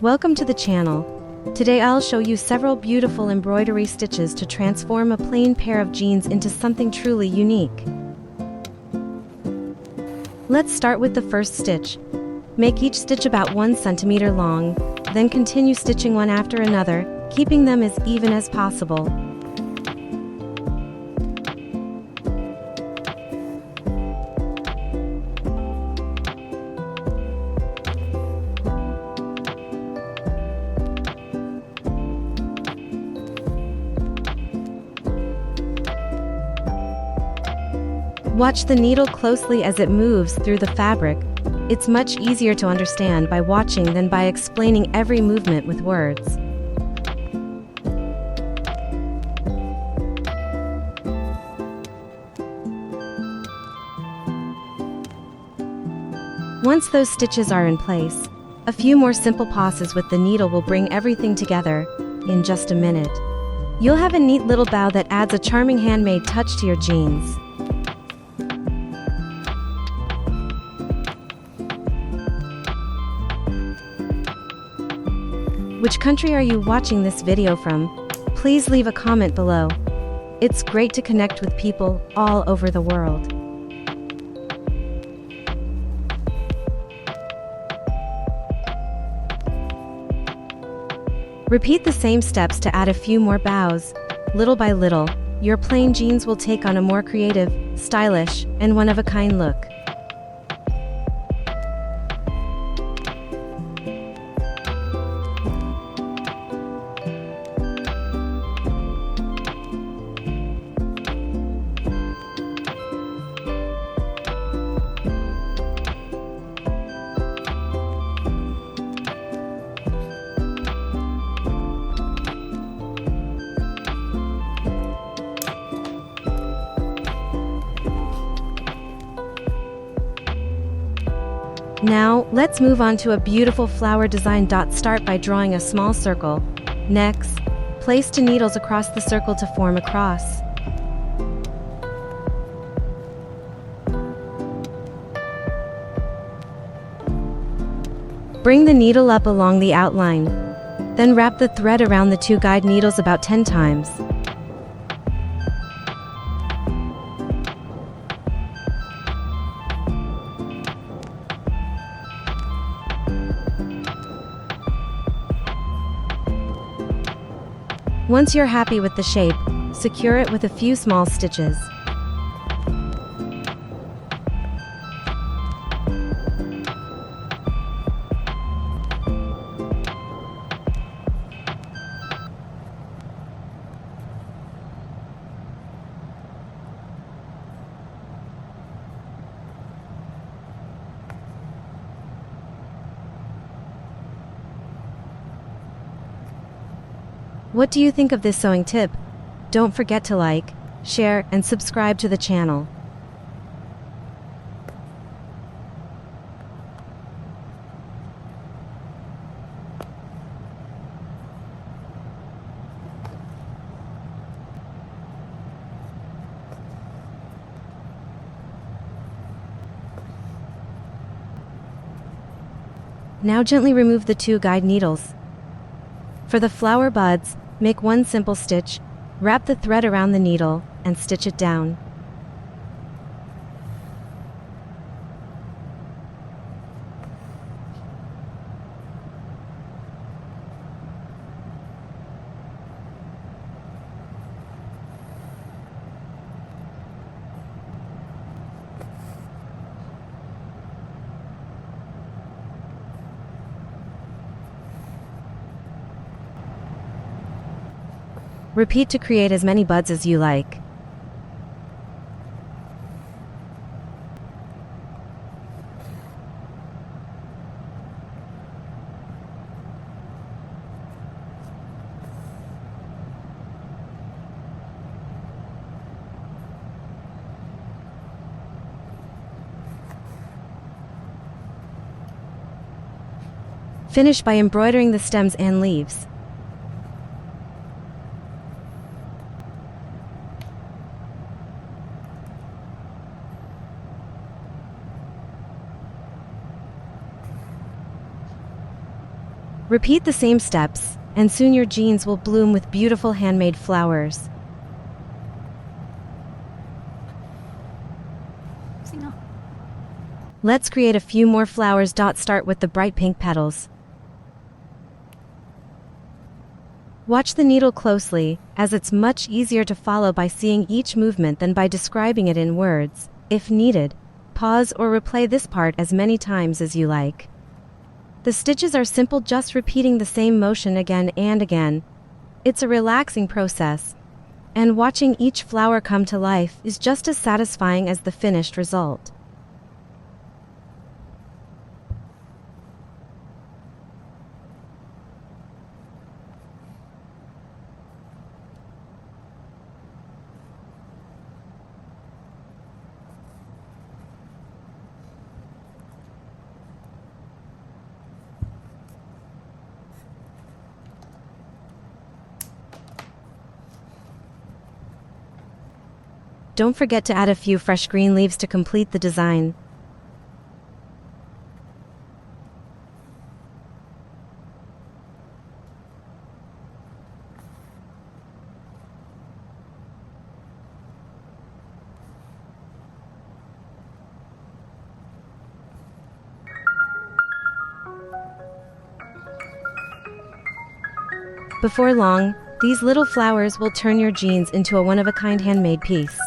Welcome to the channel. Today I'll show you several beautiful embroidery stitches to transform a plain pair of jeans into something truly unique. Let's start with the first stitch. Make each stitch about 1 centimeter long, then continue stitching one after another, keeping them as even as possible. Watch the needle closely as it moves through the fabric. It's much easier to understand by watching than by explaining every movement with words. Once those stitches are in place, a few more simple passes with the needle will bring everything together in just a minute. You'll have a neat little bow that adds a charming handmade touch to your jeans. Which country are you watching this video from? Please leave a comment below. It's great to connect with people all over the world. Repeat the same steps to add a few more bows. Little by little, your plain jeans will take on a more creative, stylish, and one-of-a-kind look. Now, let's move on to a beautiful flower design. Start by drawing a small circle. Next, place 2 needles across the circle to form a cross. Bring the needle up along the outline. Then wrap the thread around the 2 guide needles about 10 times. Once you're happy with the shape, secure it with a few small stitches. What do you think of this sewing tip? Don't forget to like, share, and subscribe to the channel. Now gently remove the 2 guide needles. For the flower buds, make 1 simple stitch, wrap the thread around the needle, and stitch it down. Repeat to create as many buds as you like. Finish by embroidering the stems and leaves. Repeat the same steps, and soon your jeans will bloom with beautiful handmade flowers. Let's create a few more flowers. Start with the bright pink petals. Watch the needle closely, as it's much easier to follow by seeing each movement than by describing it in words. If needed, pause or replay this part as many times as you like. The stitches are simple, just repeating the same motion again and again. It's a relaxing process, and watching each flower come to life is just as satisfying as the finished result. Don't forget to add a few fresh green leaves to complete the design. Before long, these little flowers will turn your jeans into a one-of-a-kind handmade piece.